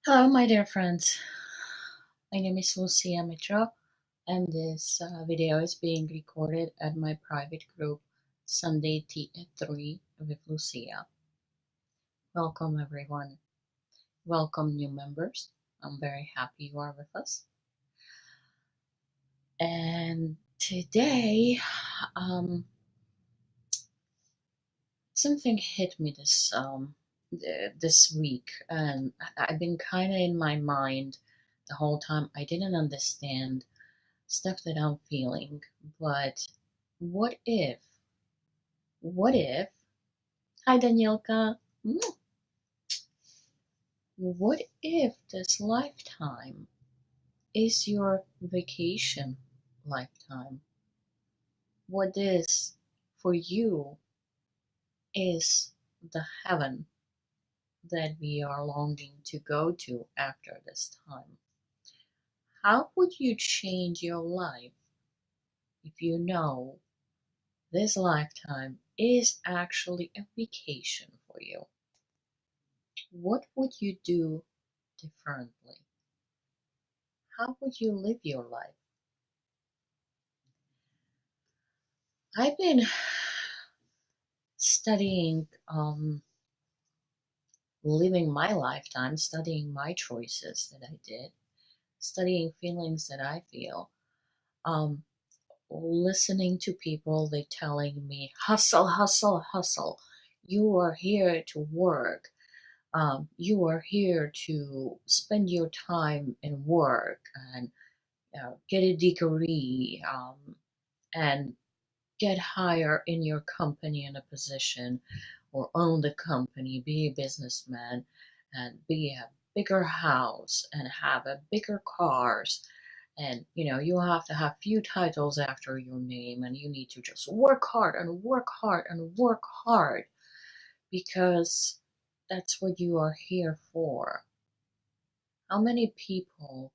Hello, my dear friends. My name is Lucia Mitro, and this video is being recorded at my private group Sunday Tea at 3 with Lucia. Welcome, everyone. Welcome, new members. I'm very happy you are with us. And today, something hit me this week, and I've been kind of in my mind the whole time. I didn't understand stuff that I'm feeling, but what if, what if, hi Danielka, what if this lifetime is your vacation lifetime? What is for you is the heaven that we are longing to go to after this time? How would you change your life if you know this lifetime is actually a vacation for you? What would you do differently? How would you live your life? I've been studying, living my lifetime, studying my choices that I did, studying feelings that I feel, um, listening to people, they telling me, hustle, hustle, hustle. You are here to work. You are here to spend your time in work and get a degree, and get higher in your company in a position or own the company, be a businessman and be a bigger house and have a bigger cars. And you have to have few titles after your name, and you need to just work hard and work hard and work hard because that's what you are here for. How many people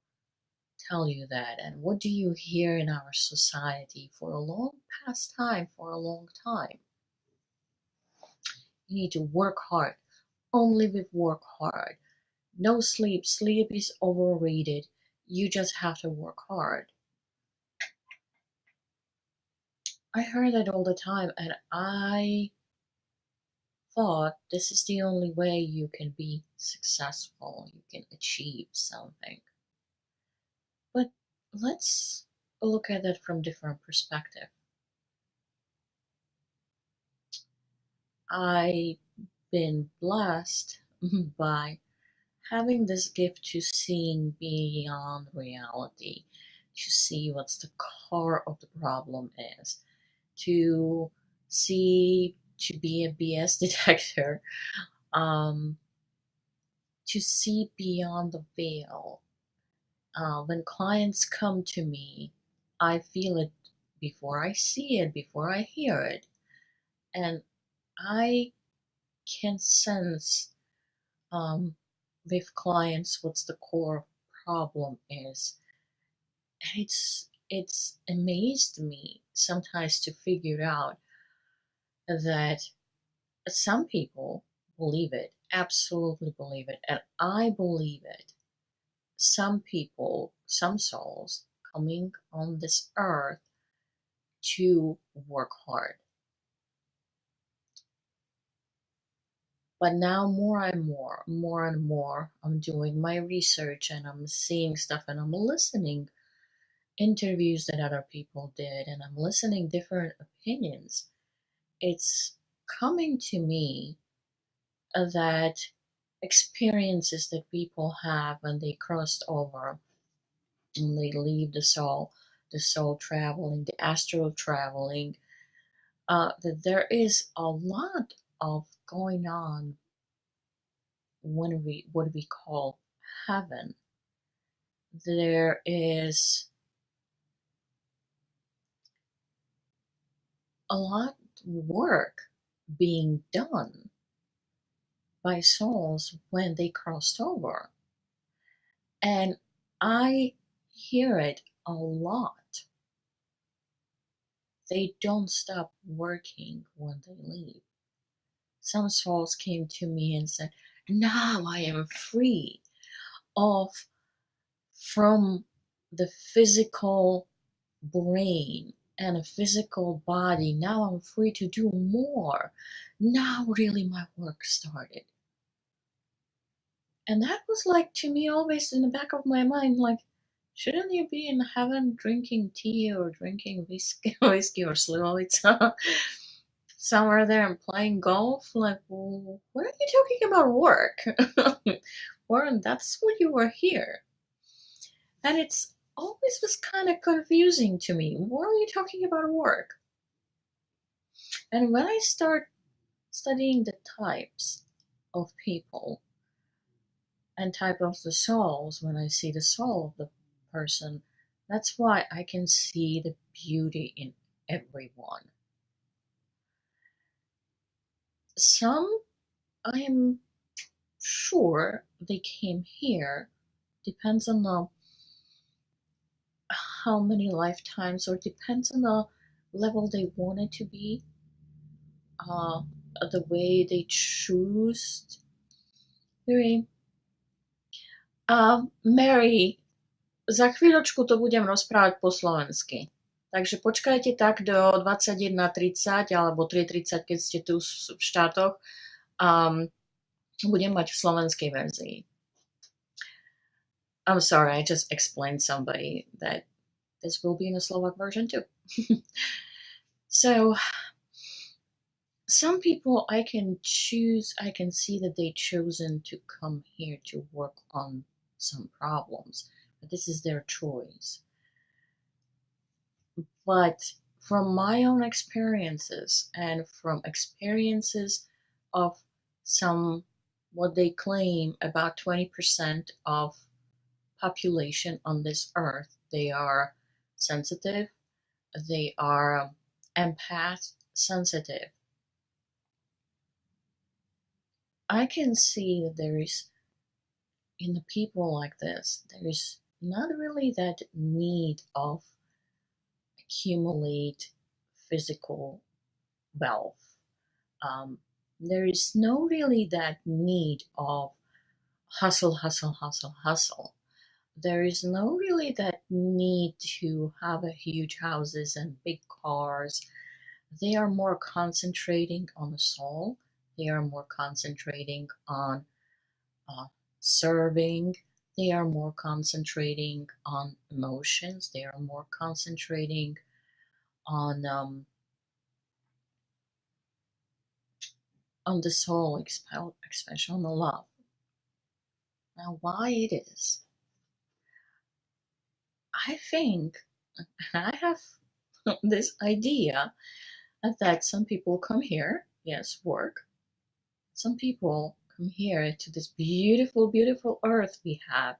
tell you that, and what do you hear in our society for a long past time, for a long time? You need to work hard, only with work hard. No sleep, sleep is overrated. You just have to work hard. I heard that all the time, and I thought this is the only way you can be successful, you can achieve something. But let's look at it from different perspective. I've been blessed by having this gift to seeing beyond reality, to see what's the core of the problem is, to see, to be a BS detector, um, to see beyond the veil. When clients come to me, I feel it before I see it, before I hear it, and I can sense, um, with clients what's the core problem is. And it's amazed me sometimes to figure out that some people believe it, absolutely believe it, and I believe it. Some people, some souls coming on this earth to work hard. But now more and more and more, I'm doing my research and I'm seeing stuff and I'm listening interviews that other people did and I'm listening different opinions. It's coming to me that experiences that people have when they crossed over and they leave the soul traveling, the astral traveling, that there is a lot of going on when we what we call heaven. There is a lot of work being done by souls when they crossed over. And I hear it a lot. They don't stop working when they leave. Some souls came to me and said, now I am free. off from the physical brain and a physical body. Now I'm free to do more. Now really my work started. And that was like, to me, always in the back of my mind, like, shouldn't you be in heaven drinking tea or drinking whiskey or slow? Somewhere there and playing golf? Like, well, what are you talking about work? Warren, that's what you were here. And it's always was kind of confusing to me. What are you talking about work? And when I start studying the types of people and type of the souls, when I see the soul of the person, that's why I can see the beauty in everyone. Some, I am sure they came here, depends on the how many lifetimes, or depends on the level they wanted to be, uh, the way they choose. Mary, za chvíľočku to budem rozprávať po slovensky. Takže počkajte tak do 21:30 alebo 3:30, keď ste tu v štátoch. Budem mať v slovenskej verzii. I'm sorry, I just explained somebody that this will be in a Slovak version too. So, some people I can see that they've chosen to come here to work on some problems, but this is their choice. But from my own experiences and from experiences of some, what they claim, about 20% of population on this earth, they are sensitive, they are empath sensitive. I can see that there is, in the people like this, there is not really that need of accumulate physical wealth. There is no really that need of hustle, hustle, hustle, hustle. There is no really that need to have a huge houses and big cars. They are more concentrating on the soul. They are more concentrating on serving. They are more concentrating on emotions. They are more concentrating on the soul, especially on the love. Now, why it is? I think, I have this idea that some people come here, yes, work. Some people come here to this beautiful, beautiful earth we have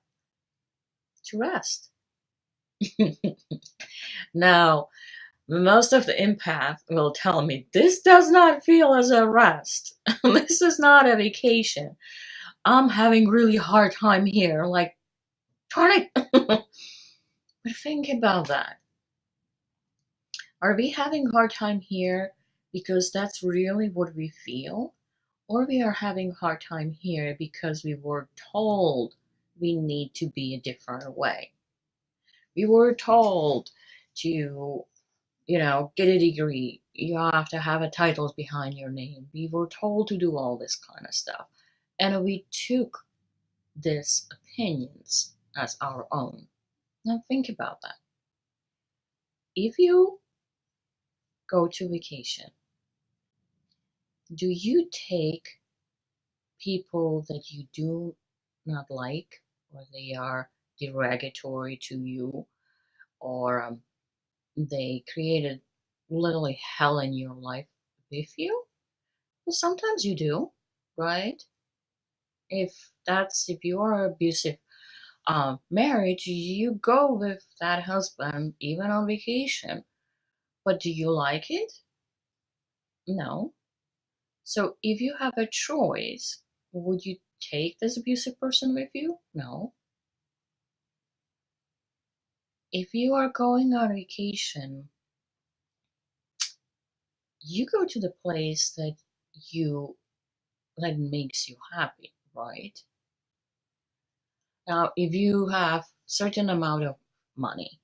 to rest. Now, most of the empath will tell me this does not feel as a rest. This is not a vacation. I'm having really hard time here. Like, darn it. But think about that. Are we having hard time here because that's really what we feel? Or we are having hard time here because we were told we need to be a different way. We were told to, get a degree. You have to have a titles behind your name. We were told to do all this kind of stuff. And we took these opinions as our own. Now think about that. If you go to vacation, do you take people that you do not like, or they are derogatory to you, or they created literally hell in your life with you? Well, sometimes you do, right? If you are abusive marriage, you go with that husband even on vacation. But do you like it? No. So if you have a choice, would you take this abusive person with you? No. If you are going on vacation, you go to the place that makes you happy, right? Now, if you have certain amount of money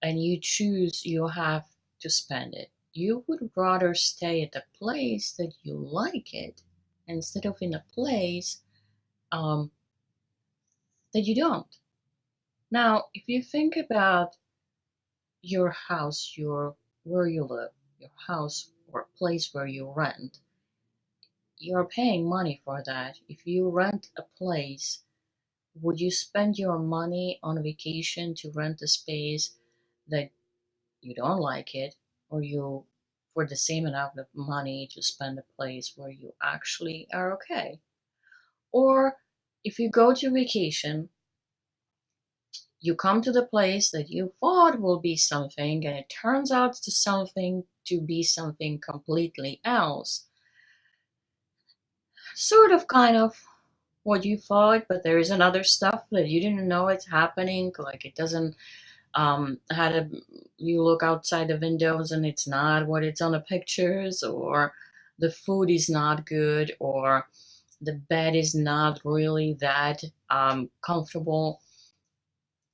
and you choose you have to spend it, you would rather stay at a place that you like it instead of in a place um, that you don't. Now, if you think about your house, your where you live, your house or place where you rent, you're paying money for that. If you rent a place, would you spend your money on vacation to rent a space that you don't like it, or you for the same amount of money to spend a place where you actually are okay? Or if you go to vacation, you come to the place that you thought will be something and it turns out to be something completely else. Sort of kind of what you thought, but there is another stuff that you didn't know it's happening. Like it doesn't had a you look outside the windows and it's not what it's on the pictures, or the food is not good, or the bed is not really that comfortable.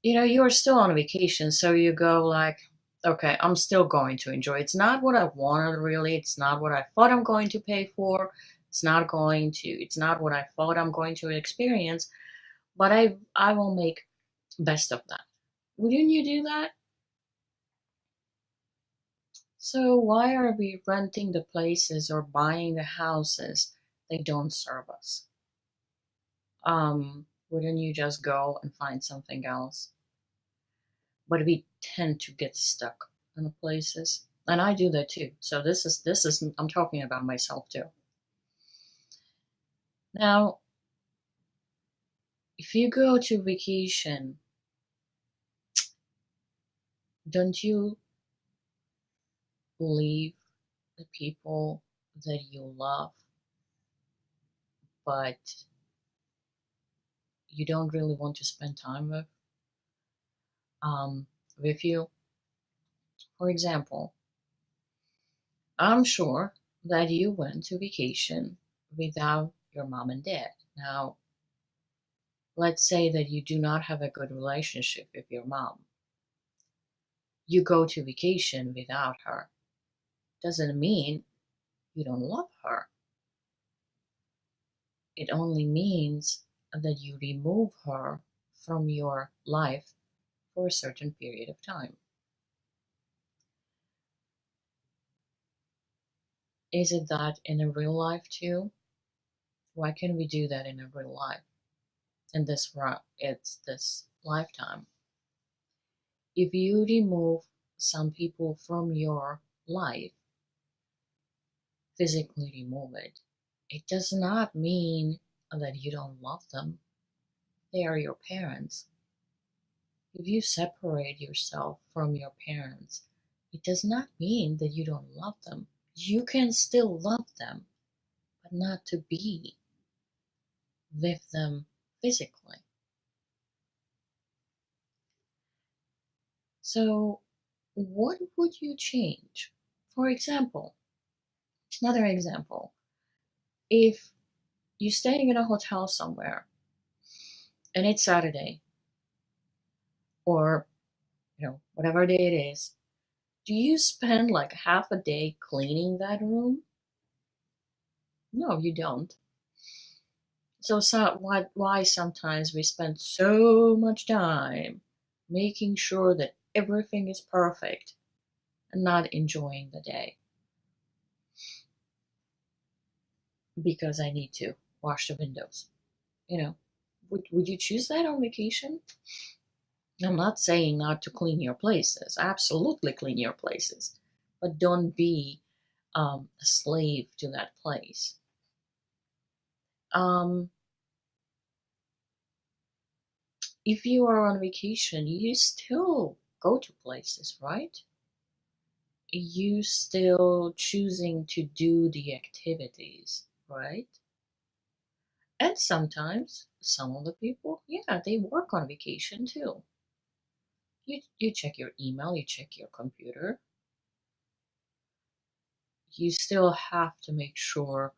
You're still on vacation, so you go like, okay, I'm still going to enjoy. It's not what I wanted really. It's not what I thought I'm going to pay for. It's not what I thought I'm going to experience, but I will make best of that. Wouldn't you do that? So why are we renting the places or buying the houses they don't serve us? Wouldn't you just go and find something else? But we tend to get stuck in the places, and I do that too. So this is I'm talking about myself too. Now, if you go to vacation, don't you leave the people that you love, but you don't really want to spend time um, with you? For example, I'm sure that you went to vacation without your mom and dad. Now, let's say that you do not have a good relationship with your mom. You go to vacation without her. Doesn't mean you don't love her. It only means that you remove her from your life for a certain period of time. Is it that in a real life too? Why can't we do that in a real life? It's this lifetime. If you remove some people from your life, physically remove it, it does not mean that you don't love them. They are your parents. If you separate yourself from your parents, it does not mean that you don't love them. You can still love them, but not to be with them physically. So, what would you change? For example, another example, if you're staying in a hotel somewhere and it's Saturday, or whatever day it is, do you spend like half a day cleaning that room? No, you don't. So why sometimes we spend so much time making sure that everything is perfect and not enjoying the day because I need to wash the windows? You know, would you choose that on vacation? I'm not saying not to clean your places. Absolutely clean your places, but don't be a slave to that place. Um, if you are on vacation, you still go to places, right? You still choosing to do the activities, right? And sometimes some of the people, yeah, they work on vacation too. You check your email, you check your computer. You still have to make sure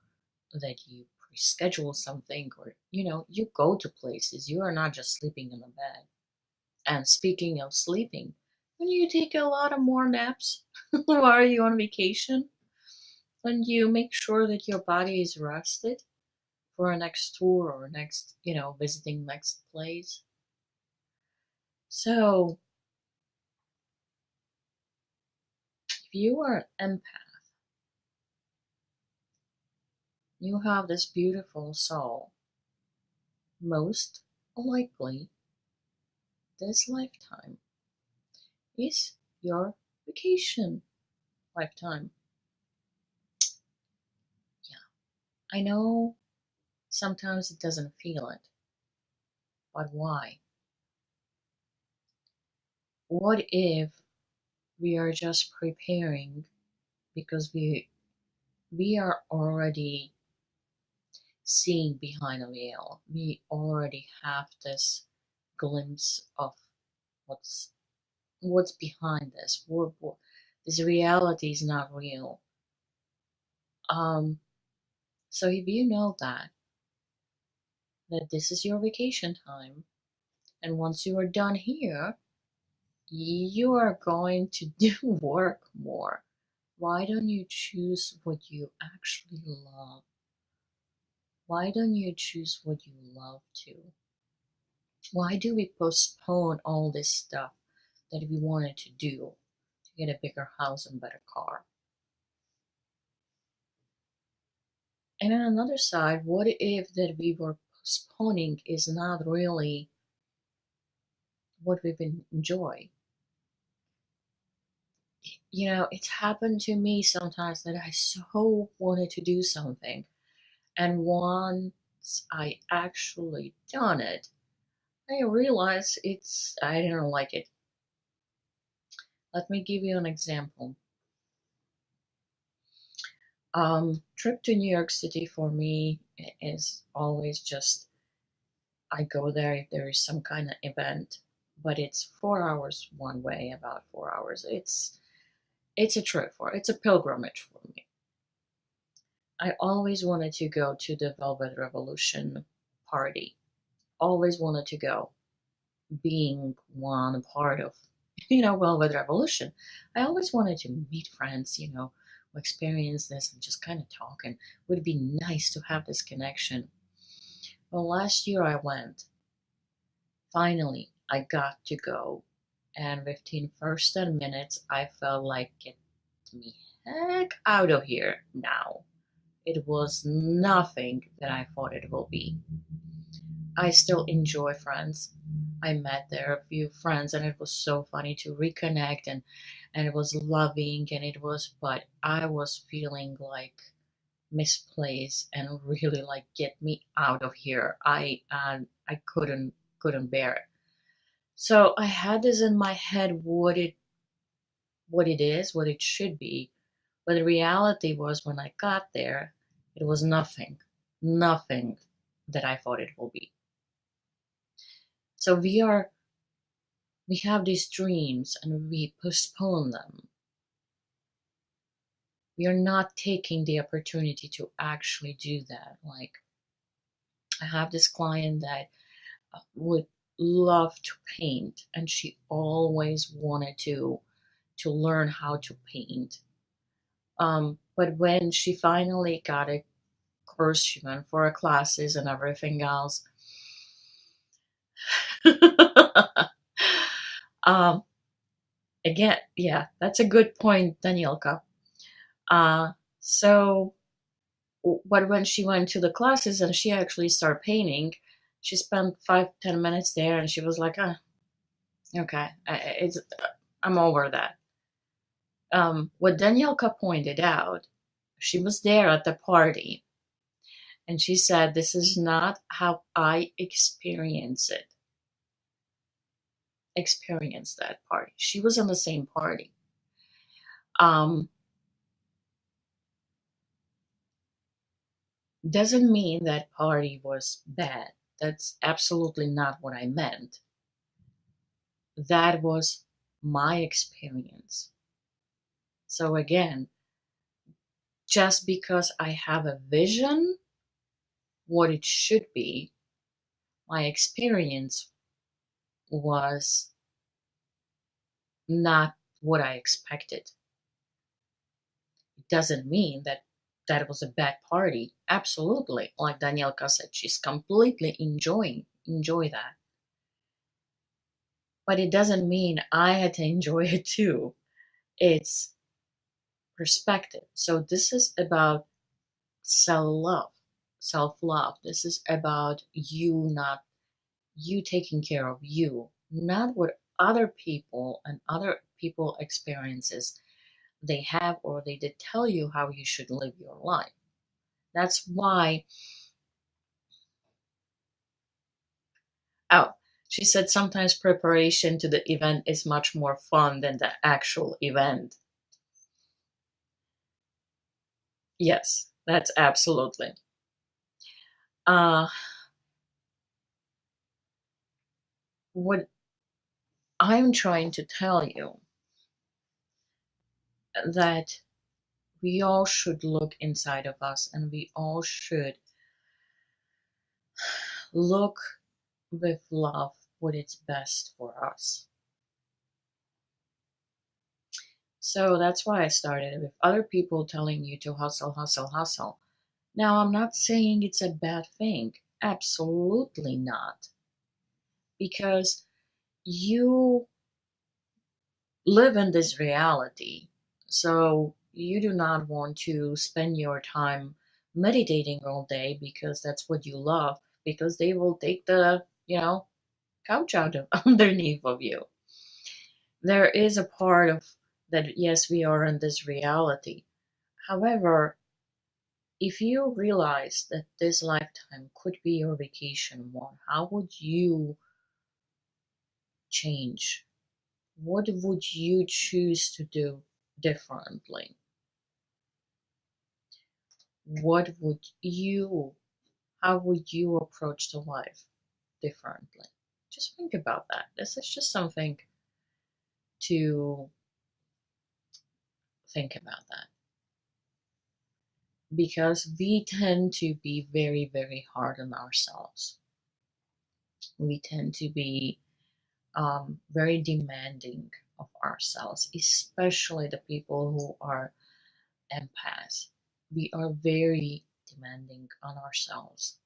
that you reschedule something, or you go to places. You are not just sleeping in the bed. And speaking of sleeping, when you take a lot of more naps while you're on vacation, when you make sure that your body is rested for a next tour or next, visiting next place. So if you are an empath, you have this beautiful soul. Most likely, this lifetime is your vacation lifetime. Yeah, I know sometimes it doesn't feel it, but why? What if we are just preparing because we are already seeing behind a veil. We already have this glimpse of what's what's behind this. This reality is not real. Um, so if you know that this is your vacation time, and once you are done here, you are going to do work more. Why don't you choose what you actually love? Why don't you choose what you love to? Why do we postpone all this stuff that we wanted to do to get a bigger house and better car? And on another side, what if that we were postponing is not really what we enjoy? It's happened to me sometimes that I so wanted to do something, and once I actually done it, I realized I didn't like it. Let me give you an example. Trip to New York City for me is always just I go there if there is some kind of event, but it's 4 hours one way, about 4 hours. It's a trip it's a pilgrimage for me. I always wanted to go to the Velvet Revolution party. Always wanted to go, being one part of Velvet Revolution. I always wanted to meet friends, who experience this and just kind of talk, and would be nice to have this connection. Well, last year I went. Finally, I got to go, and within first 10 minutes, I felt like get me heck out of here now. It was nothing that I thought it will be. I still enjoy friends. I met there a few friends, and it was so funny to reconnect, and it was loving, and but I was feeling like misplaced and really like get me out of here. I couldn't bear it. So I had this in my head what it is, what it should be. But the reality was when I got there, it was nothing that I thought it will be. So we have these dreams and we postpone them. We are not taking the opportunity to actually do that. Like, I have this client that would love to paint, and she always wanted to learn how to paint. But when she finally got a course, she went for her classes and everything else. um, Again, yeah, that's a good point, Danielka. Uh, so, but when she went to the classes and she actually started painting, she spent 5-10 minutes there, and she was like, okay, I'm over that. What Danielka pointed out, she was there at the party, and she said, "This is not how I experience that party." She was in the same party. Um, doesn't mean that party was bad. That's absolutely not what I meant. That was my experience. So again, just because I have a vision what it should be, my experience was not what I expected. It doesn't mean that that was a bad party. Absolutely. Like Danielka said, she's completely enjoy that. But it doesn't mean I had to enjoy it too. It's perspective. So this is about self-love. Self-love. This is about you, not you taking care of you, not what other people and other people experiences they have or they did tell you how you should live your life. That's why, oh, she said sometimes preparation to the event is much more fun than the actual event. Yes, that's absolutely. Uh, what I'm trying to tell you that we all should look inside of us and we all should look with love what is best for us. So that's why I started with other people telling you to hustle, hustle, hustle. Now, I'm not saying it's a bad thing. Absolutely not. Because you live in this reality. So you do not want to spend your time meditating all day because that's what you love, because they will take the, couch out of underneath of you. There is a part of that, yes, we are in this reality. However, if you realize that this lifetime could be your vacation one, how would you change? What would you choose to do differently? What would you, how would you approach the life differently? Just think about that. This is just something to think about that. Because we tend to be very, very hard on ourselves. We tend to be very demanding of ourselves, especially the people who are empaths. We are very demanding on ourselves.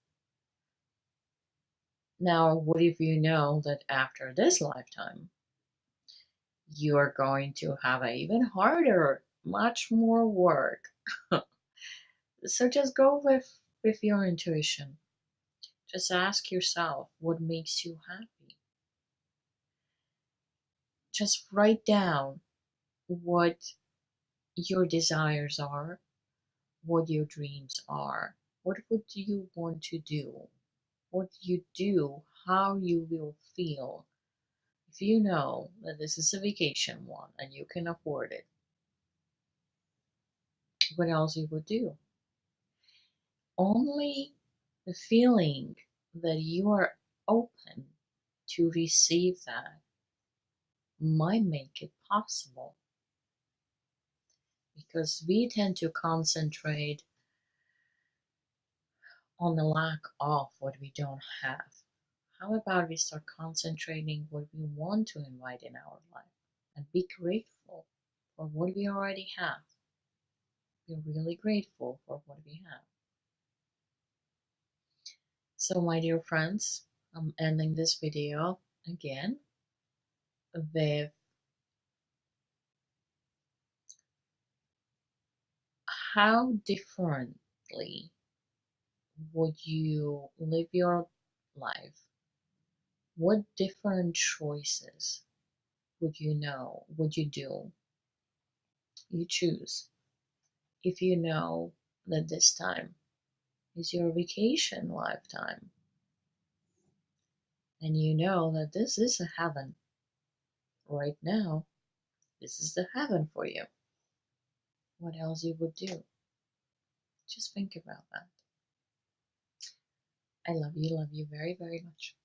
Now, what if you know that after this lifetime, you are going to have a even harder, much more work? So just go with your intuition. Just ask yourself what makes you happy. Just write down what your desires are, what your dreams are. What would you want to do? What you do, how you will feel. If you know that this is a vacation one and you can afford it, what else you would do? Only the feeling that you are open to receive that might make it possible, because we tend to concentrate on the lack of what we don't have. How about we start concentrating what we want to invite in our life and be grateful for what we already have? Be really grateful for what we have. So, my dear friends, I'm ending this video again with how differently would you live your life? What different choices would you know, would you do? You choose. If you know that this time is your vacation lifetime, and you know that this is a heaven right now, this is the heaven for you. What else you would do? Just think about that. I love you very, very much.